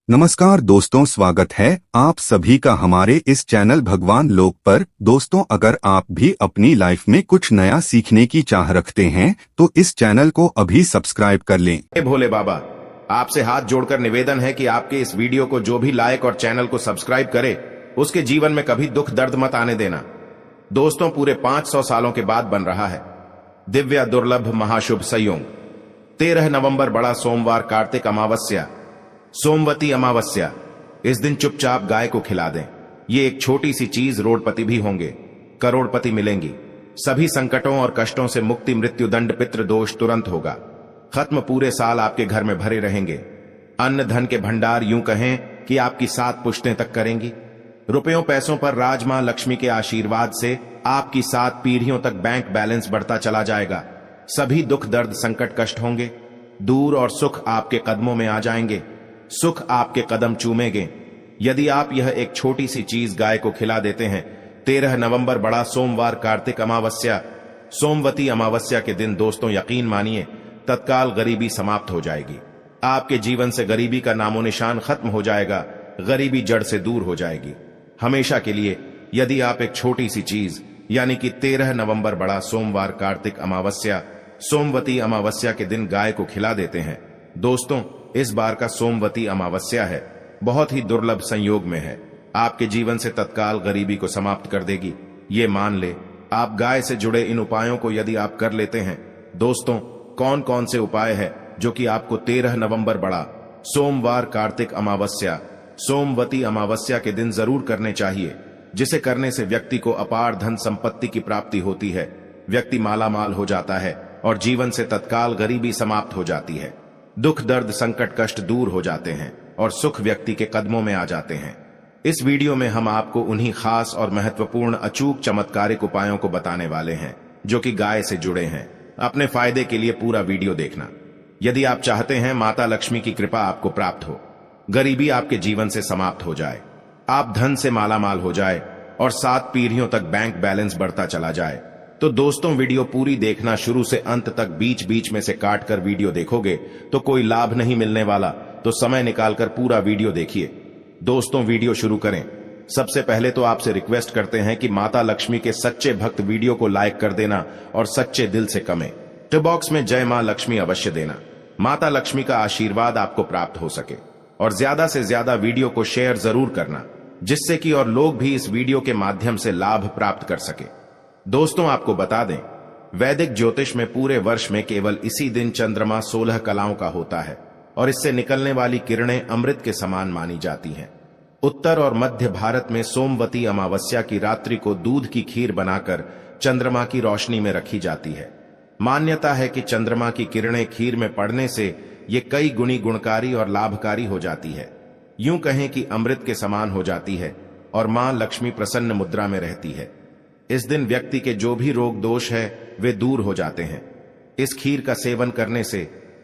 नमस्कार दोस्तों, स्वागत है आप सभी का हमारे इस चैनल भगवान लोक पर। दोस्तों, अगर आप भी अपनी लाइफ में कुछ नया सीखने की चाह रखते हैं तो इस चैनल को अभी सब्सक्राइब कर लें। भोले बाबा, आपसे हाथ जोड़कर निवेदन है कि आपके इस वीडियो को जो भी लाइक और चैनल को सब्सक्राइब करे उसके जीवन में कभी दुख दर्द मत आने देना। दोस्तों, पूरे 500 सालों के बाद बन रहा है दिव्य दुर्लभ महाशुभ संयोग 13 नवंबर बड़ा सोमवार कार्तिक अमावस्या सोमवती अमावस्या। इस दिन चुपचाप गाय को खिला दें। ये एक छोटी सी चीज रोडपति भी होंगे, करोड़पति मिलेंगी। सभी संकटों और कष्टों से मुक्ति, मृत्यु दंड, पितृ दोष तुरंत होगा खत्म। पूरे साल आपके घर में भरे रहेंगे अन्न धन के भंडार, यूं कहें कि आपकी 7 पुश्तें तक करेंगी। रुपयों पैसों पर राज मां लक्ष्मी के आशीर्वाद से आपकी 7 पीढ़ियों तक बैंक बैलेंस बढ़ता चला जाएगा। सभी दुख दर्द संकट कष्ट होंगे दूर और सुख आपके कदमों में आ जाएंगे। सुख आपके कदम चूमेंगे यदि आप यह एक छोटी सी चीज गाय को खिला देते हैं। 13 नवंबर बड़ा सोमवार कार्तिक अमावस्या सोमवती अमावस्या के दिन दोस्तों, यकीन मानिए तत्काल गरीबी समाप्त हो जाएगी। आपके जीवन से गरीबी का नामो निशान खत्म हो जाएगा। गरीबी जड़ से दूर हो जाएगी हमेशा के लिए यदि आप एक छोटी सी चीज यानी कि 13 नवंबर बड़ा सोमवार कार्तिक अमावस्या सोमवती अमावस्या के दिन गाय को खिला देते हैं। दोस्तों, इस बार का सोमवती अमावस्या है, बहुत ही दुर्लभ संयोग में है। आपके जीवन से तत्काल गरीबी को समाप्त कर देगी। ये मान ले आप गाय से जुड़े इन उपायों को यदि आप कर लेते हैं। दोस्तों, कौन कौन से उपाय है जो कि आपको 13 नवंबर बड़ा सोमवार कार्तिक अमावस्या सोमवती अमावस्या के दिन जरूर करने चाहिए, जिसे करने से व्यक्ति को अपार धन संपत्ति की प्राप्ति होती है। व्यक्ति मालामाल हो जाता है और जीवन से तत्काल गरीबी समाप्त हो जाती है। दुख दर्द संकट कष्ट दूर हो जाते हैं और सुख व्यक्ति के कदमों में आ जाते हैं। इस वीडियो में हम आपको उन्हीं खास और महत्वपूर्ण अचूक चमत्कारिक उपायों को बताने वाले हैं जो कि गाय से जुड़े हैं। अपने फायदे के लिए पूरा वीडियो देखना। यदि आप चाहते हैं माता लक्ष्मी की कृपा आपको प्राप्त हो, गरीबी आपके जीवन से समाप्त हो जाए, आप धन से मालामाल हो जाए और 7 पीढ़ियों तक बैंक बैलेंस बढ़ता चला जाए, तो दोस्तों वीडियो पूरी देखना। शुरू से अंत तक बीच बीच में से काट कर वीडियो देखोगे तो कोई लाभ नहीं मिलने वाला, तो समय निकालकर पूरा वीडियो देखिए। दोस्तों, वीडियो शुरू करें। सबसे पहले तो आपसे रिक्वेस्ट करते हैं कि माता लक्ष्मी के सच्चे भक्त वीडियो को लाइक कर देना और सच्चे दिल से कमेंट बॉक्स में जय मां लक्ष्मी अवश्य देना। माता लक्ष्मी का आशीर्वाद आपको प्राप्त हो सके। और ज्यादा से ज्यादा वीडियो को शेयर जरूर करना, जिससे कि और लोग भी इस वीडियो के माध्यम से लाभ प्राप्त कर सके। दोस्तों, आपको बता दें, वैदिक ज्योतिष में पूरे वर्ष में केवल इसी दिन चंद्रमा 16 कलाओं का होता है और इससे निकलने वाली किरणें अमृत के समान मानी जाती हैं। उत्तर और मध्य भारत में सोमवती अमावस्या की रात्रि को दूध की खीर बनाकर चंद्रमा की रोशनी में रखी जाती है। मान्यता है कि चंद्रमा की किरणें खीर में पड़ने से ये कई गुणी गुणकारी और लाभकारी हो जाती है। यूं कहें कि अमृत के समान हो जाती है और मां लक्ष्मी प्रसन्न मुद्रा में रहती है। इस दिन व्यक्ति के जो भी रोग दोष है वे दूर हो जाते हैं। इस खीर का सेवन करने से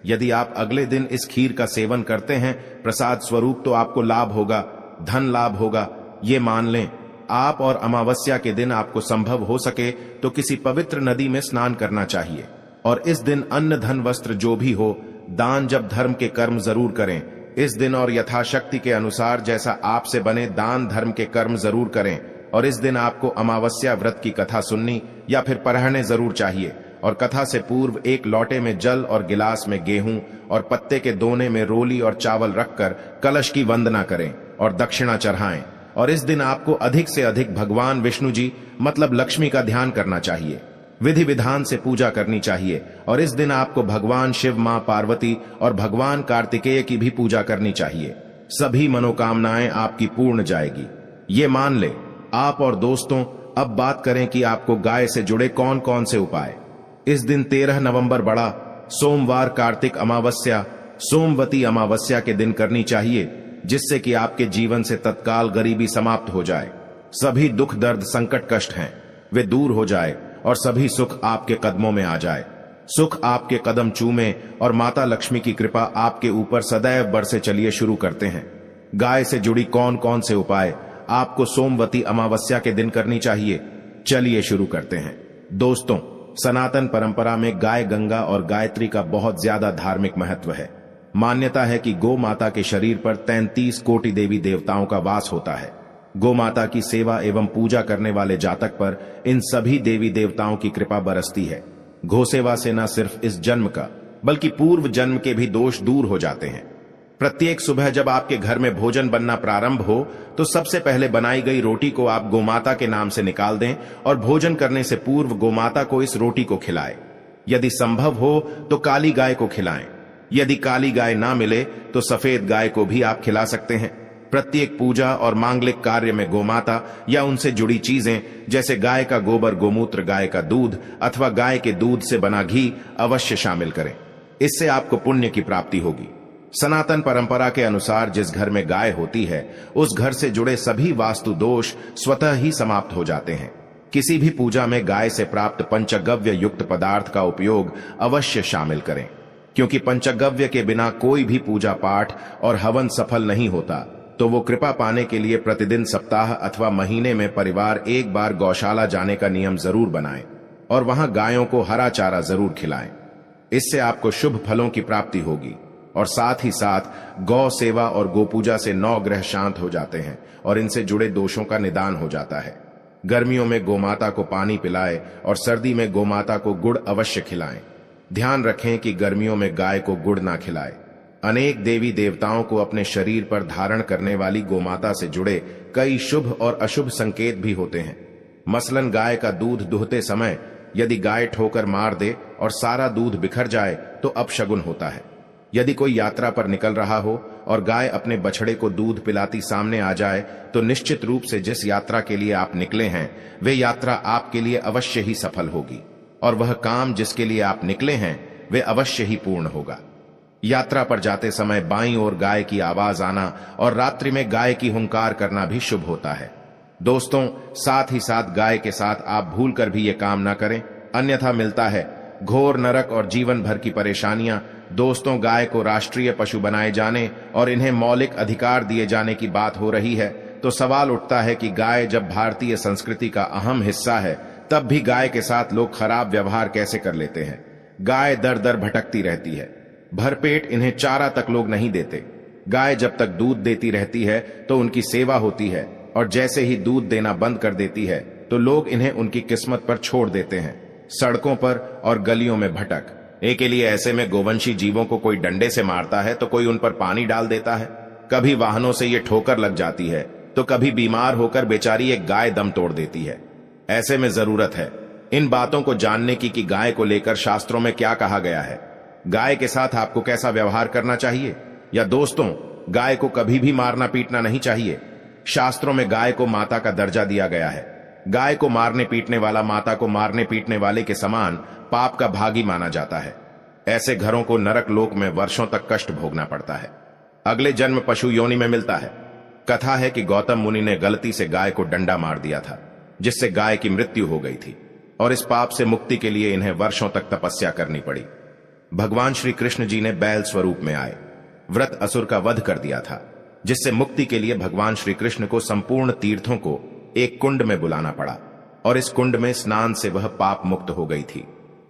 यदि आप अगले दिन इस खीर का सेवन करते हैं प्रसाद स्वरूप, तो आपको लाभ होगा, धन लाभ होगा। ये मान लें आप। और अमावस्या के दिन आपको संभव हो सके तो किसी पवित्र नदी में स्नान करना चाहिए और इस दिन अन्न धन वस्त्र जो भी हो दान जब धर्म के कर्म जरूर करें इस दिन। और यथाशक्ति के अनुसार जैसा आपसे बने दान धर्म के कर्म जरूर करें। और इस दिन आपको अमावस्या व्रत की कथा सुननी या फिर पढ़ने जरूर चाहिए। और कथा से पूर्व एक लोटे में जल और गिलास में गेहूं और पत्ते के दोने में रोली और चावल रखकर कलश की वंदना करें और दक्षिणा चढ़ाएं। और इस दिन आपको अधिक से अधिक भगवान विष्णु जी मतलब लक्ष्मी का ध्यान करना चाहिए, विधि विधान से पूजा करनी चाहिए। और इस दिन आपको भगवान शिव, मां पार्वती और भगवान कार्तिकेय की भी पूजा करनी चाहिए। सभी मनोकामनाएं आपकी पूर्ण जाएगी, ये मान ले आप। और दोस्तों, अब बात करें कि आपको गाय से जुड़े कौन कौन से उपाय इस दिन 13 नवंबर बड़ा सोमवार कार्तिक अमावस्या सोमवती अमावस्या के दिन करनी चाहिए, जिससे कि आपके जीवन से तत्काल गरीबी समाप्त हो जाए, सभी दुख दर्द संकट कष्ट हैं वे दूर हो जाए और सभी सुख आपके कदमों में आ जाए। सुख आपके कदम चूमे और माता लक्ष्मी की कृपा आपके ऊपर सदैव बरसे। चलिए शुरू करते हैं। गाय से जुड़ी कौन कौन से उपाय आपको सोमवती अमावस्या के दिन करनी चाहिए, चलिए शुरू करते हैं। दोस्तों, सनातन परंपरा में गाय गंगा और गायत्री का बहुत ज्यादा धार्मिक महत्व है। मान्यता है कि गौ माता के शरीर पर 33 कोटि देवी देवताओं का वास होता है। गौ माता की सेवा एवं पूजा करने वाले जातक पर इन सभी देवी देवताओं की कृपा बरसती है। गौ सेवा से न सिर्फ इस जन्म का बल्कि पूर्व जन्म के भी दोष दूर हो जाते हैं। प्रत्येक सुबह जब आपके घर में भोजन बनना प्रारंभ हो तो सबसे पहले बनाई गई रोटी को आप गोमाता के नाम से निकाल दें और भोजन करने से पूर्व गोमाता को इस रोटी को खिलाएं। यदि संभव हो तो काली गाय को खिलाएं। यदि काली गाय ना मिले तो सफेद गाय को भी आप खिला सकते हैं। प्रत्येक पूजा और मांगलिक कार्य में गोमाता या उनसे जुड़ी चीजें जैसे गाय का गोबर, गोमूत्र, गाय का दूध अथवा गाय के दूध से बना घी अवश्य शामिल करें। इससे आपको पुण्य की प्राप्ति होगी। सनातन परंपरा के अनुसार जिस घर में गाय होती है उस घर से जुड़े सभी वास्तु दोष स्वतः ही समाप्त हो जाते हैं। किसी भी पूजा में गाय से प्राप्त पंचगव्य युक्त पदार्थ का उपयोग अवश्य शामिल करें, क्योंकि पंचगव्य के बिना कोई भी पूजा पाठ और हवन सफल नहीं होता। तो वो कृपा पाने के लिए प्रतिदिन, सप्ताह अथवा महीने में परिवार एक बार गौशाला जाने का नियम जरूर बनाएं और वहां गायों को हरा चारा जरूर खिलाएं। इससे आपको शुभ फलों की प्राप्ति होगी और साथ ही साथ गौ सेवा और गोपूजा से 9 ग्रह शांत हो जाते हैं और इनसे जुड़े दोषों का निदान हो जाता है। गर्मियों में गोमाता को पानी पिलाएं और सर्दी में गोमाता को गुड़ अवश्य खिलाएं। ध्यान रखें कि गर्मियों में गाय को गुड़ ना खिलाएं। अनेक देवी देवताओं को अपने शरीर पर धारण करने वाली गोमाता से जुड़े कई शुभ और अशुभ संकेत भी होते हैं। मसलन गाय का दूध दुहते समय यदि गाय ठोकर मार दे और सारा दूध बिखर जाए तो अपशगुन होता है। यदि कोई यात्रा पर निकल रहा हो और गाय अपने बछड़े को दूध पिलाती सामने आ जाए तो निश्चित रूप से जिस यात्रा के लिए आप निकले हैं वे यात्रा आपके लिए अवश्य ही सफल होगी और वह काम जिसके लिए आप निकले हैं वे अवश्य ही पूर्ण होगा। यात्रा पर जाते समय बाईं ओर गाय की आवाज आना और रात्रि में गाय की हुंकार करना भी शुभ होता है। दोस्तों, साथ ही साथ गाय के साथ आप भूलकर भी ये काम ना करें, अन्यथा मिलता है घोर नरक और जीवन भर की परेशानियां। दोस्तों, गाय को राष्ट्रीय पशु बनाए जाने और इन्हें मौलिक अधिकार दिए जाने की बात हो रही है तो सवाल उठता है कि गाय जब भारतीय संस्कृति का अहम हिस्सा है तब भी गाय के साथ लोग खराब व्यवहार कैसे कर लेते हैं। गाय दर दर भटकती रहती है, भरपेट इन्हें चारा तक लोग नहीं देते। गाय जब तक दूध देती रहती है तो उनकी सेवा होती है और जैसे ही दूध देना बंद कर देती है तो लोग इन्हें उनकी किस्मत पर छोड़ देते हैं, सड़कों पर और गलियों में भटक। के लिए ऐसे में गोवंशी जीवों को कोई डंडे से मारता है तो कोई उन पर पानी डाल देता है, कभी वाहनों से ये ठोकर लग जाती है तो कभी बीमार होकर बेचारी एक गाय दम तोड़ देती है। ऐसे में जरूरत है इन बातों को जानने की कि गाय को लेकर शास्त्रों में क्या कहा गया है, गाय के साथ आपको कैसा व्यवहार करना चाहिए। या दोस्तों, गाय को कभी भी मारना पीटना नहीं चाहिए। शास्त्रों में गाय को माता का दर्जा दिया गया है। गाय को मारने पीटने वाला माता को मारने पीटने वाले के समान पाप का भागी माना जाता है। ऐसे घरों को नरक लोक में वर्षों तक कष्ट भोगना पड़ता है। अगले जन्म पशु योनि में मिलता है। कथा है कि गौतम मुनि ने गलती से गाय को डंडा मार दिया था जिससे गाय की मृत्यु हो गई थी और इस पाप से मुक्ति के लिए इन्हें वर्षों तक तपस्या करनी पड़ी। भगवान श्री कृष्ण जी ने बैल स्वरूप में आए व्रत असुर का वध कर दिया था, जिससे मुक्ति के लिए भगवान श्री कृष्ण को संपूर्ण तीर्थों को एक कुंड में बुलाना पड़ा और इस कुंड में स्नान से वह पाप मुक्त हो गई थी।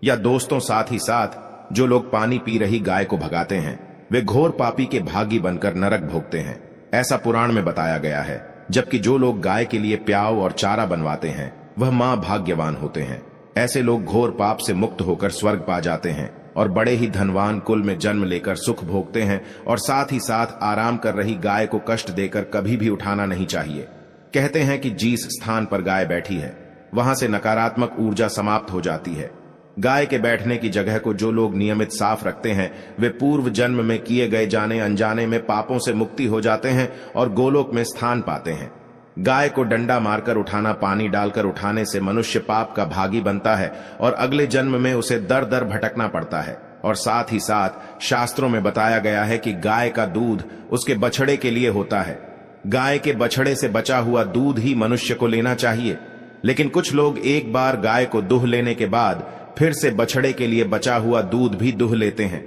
या दोस्तों, साथ ही साथ जो लोग पानी पी रही गाय को भगाते हैं वे घोर पापी के भागी बनकर नरक भोगते हैं, ऐसा पुराण में बताया गया है। जबकि जो लोग गाय के लिए प्याव और चारा बनवाते हैं वह मां भाग्यवान होते हैं। ऐसे लोग घोर पाप से मुक्त होकर स्वर्ग पा जाते हैं और बड़े ही धनवान कुल में जन्म लेकर सुख भोगते हैं। और साथ ही साथ आराम कर रही गाय को कष्ट देकर कभी भी उठाना नहीं चाहिए। कहते हैं कि जिस स्थान पर गाय बैठी है वहां से नकारात्मक ऊर्जा समाप्त हो जाती है। गाय के बैठने की जगह को जो लोग नियमित साफ रखते हैं वे पूर्व जन्म में किए गए जाने अनजाने में पापों से मुक्ति हो जाते हैं और गोलोक में स्थान पाते हैं। गाय को डंडा मारकर उठाना, पानी डालकर उठाने से मनुष्य पाप का भागी बनता है और अगले जन्म में उसे दर दर भटकना पड़ता है। और साथ ही साथ शास्त्रों में बताया गया है कि गाय का दूध उसके बछड़े के लिए होता है। गाय के बछड़े से बचा हुआ दूध ही मनुष्य को लेना चाहिए, लेकिन कुछ लोग एक बार गाय को दुह लेने के बाद फिर से बछड़े के लिए बचा हुआ दूध भी दुह लेते हैं।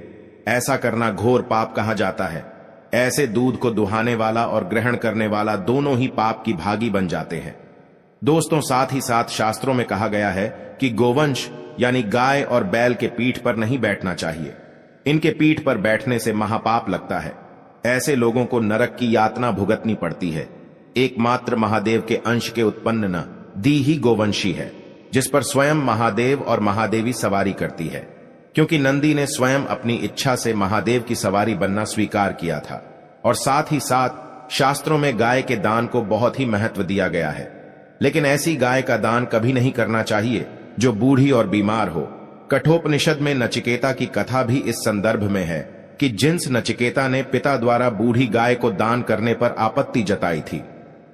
ऐसा करना घोर पाप कहा जाता है। ऐसे दूध को दुहाने वाला और ग्रहण करने वाला दोनों ही पाप की भागी बन जाते हैं। दोस्तों, साथ ही साथ शास्त्रों में कहा गया है कि गोवंश यानी गाय और बैल के पीठ पर नहीं बैठना चाहिए। इनके पीठ पर बैठने से महापाप लगता है। ऐसे लोगों को नरक की यातना भुगतनी पड़ती है। एकमात्र महादेव के अंश के उत्पन्न न दी ही गोवंशी है, जिस पर स्वयं महादेव और महादेवी सवारी करती है, क्योंकि नंदी ने स्वयं अपनी इच्छा से महादेव की सवारी बनना स्वीकार किया था। और साथ ही साथ शास्त्रों में गाय के दान को बहुत ही महत्व दिया गया है। लेकिन ऐसी गाय का दान कभी नहीं करना चाहिए जो बूढ़ी और बीमार हो। कठोपनिषद में नचिकेता की कथा भी इस संदर्भ में है कि जिंस नचिकेता ने पिता द्वारा बूढ़ी गाय को दान करने पर आपत्ति जताई थी।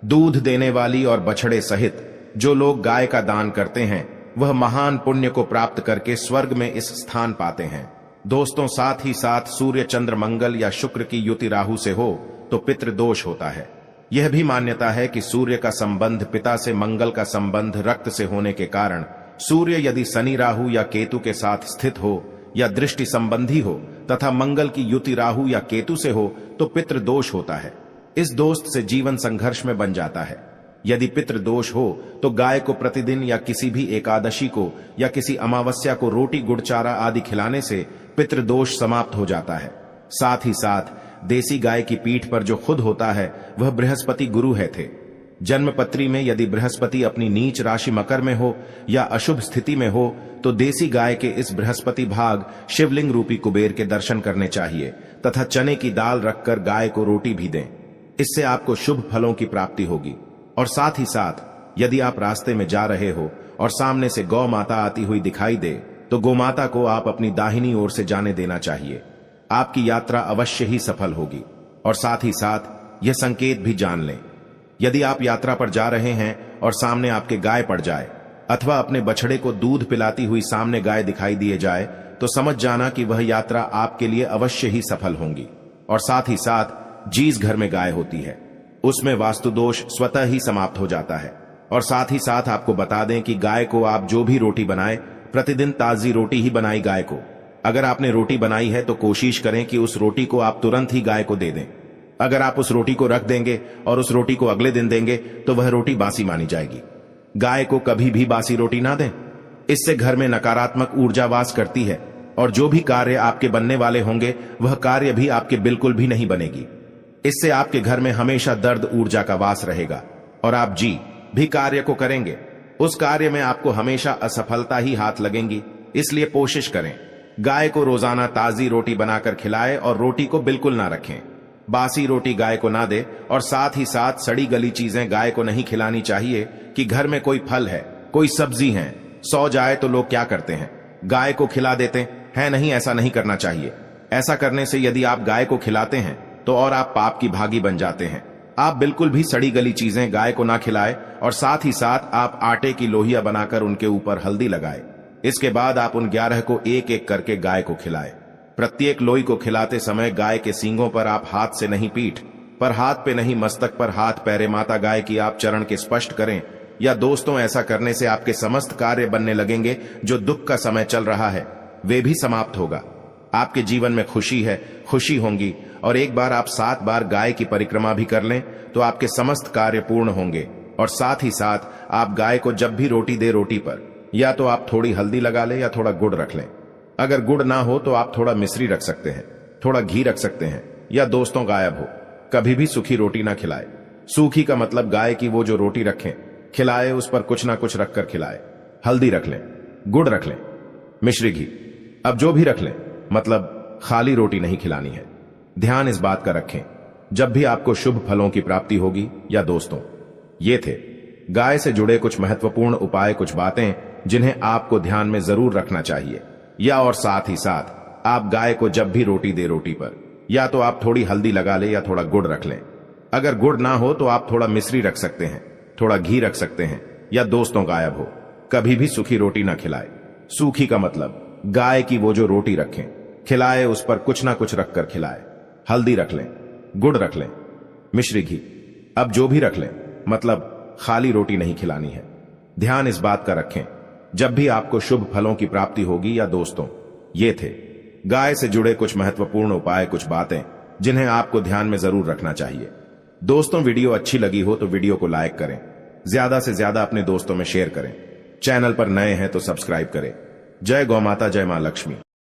दूध देने वाली और बछड़े सहित जो लोग गाय का दान करते हैं वह महान पुण्य को प्राप्त करके स्वर्ग में इस स्थान पाते हैं। दोस्तों, साथ ही साथ सूर्य चंद्र मंगल या शुक्र की युति राहु से हो तो पितृदोष होता है। यह भी मान्यता है कि सूर्य का संबंध पिता से, मंगल का संबंध रक्त से होने के कारण सूर्य यदि शनि राहु या केतु के साथ स्थित हो या दृष्टि संबंधी हो तथा मंगल की युति राहु या केतु से हो तो पितृदोष होता है। इस दोस्त से जीवन संघर्ष में बन जाता है। यदि पितृदोष हो तो गाय को प्रतिदिन या किसी भी एकादशी को या किसी अमावस्या को रोटी गुड़ चारा आदि खिलाने से पितृदोष समाप्त हो जाता है। साथ ही साथ देसी गाय की पीठ पर जो खुद होता है वह बृहस्पति गुरु है थे। जन्मपत्री में यदि बृहस्पति अपनी नीच राशि मकर में हो या अशुभ स्थिति में हो तो देसी गाय के इस बृहस्पति भाग शिवलिंग रूपी कुबेर के दर्शन करने चाहिए तथा चने की दाल रखकर गाय को रोटी भी दें। इससे आपको शुभ फलों की प्राप्ति होगी। और साथ ही साथ यदि आप रास्ते में जा रहे हो और सामने से गौ माता आती हुई दिखाई दे तो गोमाता को आप अपनी दाहिनी ओर से जाने देना चाहिए। आपकी यात्रा अवश्य ही सफल होगी। और साथ ही साथ यह संकेत भी जान लें, यदि आप यात्रा पर जा रहे हैं और सामने आपके गाय पड़ जाए अथवा अपने बछड़े को दूध पिलाती हुई सामने गाय दिखाई दिए जाए तो समझ जाना कि वह यात्रा आपके लिए अवश्य ही सफल होंगी। और साथ ही साथ जिस घर में गाय होती है उसमें वास्तु दोष स्वतः ही समाप्त हो जाता है। और साथ ही साथ आपको बता दें कि गाय को आप जो भी रोटी बनाएं प्रतिदिन ताजी रोटी ही बनाई गाय को। अगर आपने रोटी बनाई है तो कोशिश करें कि उस रोटी को आप तुरंत ही गाय को दे दें। अगर आप उस रोटी को रख देंगे और उस रोटी को अगले दिन देंगे तो वह रोटी बासी मानी जाएगी। गाय को कभी भी बासी रोटी ना दें, इससे घर में नकारात्मक ऊर्जा वास करती है और जो भी कार्य आपके बनने वाले होंगे वह कार्य भी आपके बिल्कुल भी नहीं बनेगी। इससे आपके घर में हमेशा दर्द ऊर्जा का वास रहेगा और आप जी भी कार्य को करेंगे उस कार्य में आपको हमेशा असफलता ही हाथ लगेंगी। इसलिए कोशिश करें गाय को रोजाना ताजी रोटी बनाकर खिलाएं और रोटी को बिल्कुल ना रखें। बासी रोटी गाय को ना दे और साथ ही साथ सड़ी गली चीजें गाय को नहीं खिलानी चाहिए कि घर में कोई फल है, कोई सब्जी है, सो जाए तो लोग क्या करते हैं, गाय को खिला देते हैं। नहीं, ऐसा नहीं करना चाहिए। ऐसा करने से यदि आप गाय को खिलाते हैं तो और आप पाप की भागी बन जाते हैं। आप बिल्कुल भी सड़ी गली चीजें गाय को ना खिलाएं और साथ ही साथ आप आटे की लोहिया बनाकर उनके ऊपर हल्दी लगाएं। इसके बाद आप उन 11 को एक एक करके गाय को खिलाएं। प्रत्येक लोई को खिलाते समय गाय के सींगों पर आप हाथ से नहीं, पीठ पर हाथ पे नहीं, मस्तक पर हाथ पैरे माता गाय की आप चरण के स्पष्ट करें। या दोस्तों, ऐसा करने से आपके समस्त कार्य बनने लगेंगे। जो दुख का समय चल रहा है वे भी समाप्त होगा। आपके जीवन में खुशी होंगी। और एक बार आप 7 बार गाय की परिक्रमा भी कर लें तो आपके समस्त कार्य पूर्ण होंगे। और साथ ही साथ आप गाय को जब भी रोटी दे, रोटी पर या तो आप थोड़ी हल्दी लगा लें या थोड़ा गुड़ रख लें। अगर गुड़ ना हो तो आप थोड़ा मिश्री रख सकते हैं, थोड़ा घी रख सकते हैं। या दोस्तों, गायब हो कभी भी सूखी रोटी ना खिलाए। सूखी का मतलब गाय की वो जो रोटी रखें खिलाए उस पर कुछ ना कुछ रखकर खिलाए। हल्दी रख लें, गुड़ रख लें, मिश्री, घी, अब जो भी रख लें, मतलब खाली रोटी नहीं खिलानी है। ध्यान इस बात का रखें जब भी आपको शुभ फलों की प्राप्ति होगी। या दोस्तों, ये थे गाय से जुड़े कुछ महत्वपूर्ण उपाय, कुछ बातें जिन्हें आपको ध्यान में जरूर रखना चाहिए। या और साथ ही साथ आप गाय को जब भी रोटी दे, रोटी पर या तो आप थोड़ी हल्दी लगा ले या थोड़ा गुड़ रख लें। अगर गुड़ ना हो तो आप थोड़ा मिश्री रख सकते हैं, थोड़ा घी रख सकते हैं। या दोस्तों, गायब हो कभी भी सूखी रोटी ना खिलाए। सूखी का मतलब गाय की वो जो रोटी रखें खिलाए उस पर कुछ ना कुछ रखकर खिलाए। हल्दी रख लें, गुड़ रख लें, मिश्री, घी, अब जो भी रख लें, मतलब खाली रोटी नहीं खिलानी है। ध्यान इस बात का रखें जब भी आपको शुभ फलों की प्राप्ति होगी। या दोस्तों, ये थे गाय से जुड़े कुछ महत्वपूर्ण उपाय, कुछ बातें जिन्हें आपको ध्यान में जरूर रखना चाहिए। दोस्तों, वीडियो अच्छी लगी हो तो वीडियो को लाइक करें, ज्यादा से ज्यादा अपने दोस्तों में शेयर करें। चैनल पर नए हैं तो सब्सक्राइब करें। जय गौ माता, जय मां लक्ष्मी।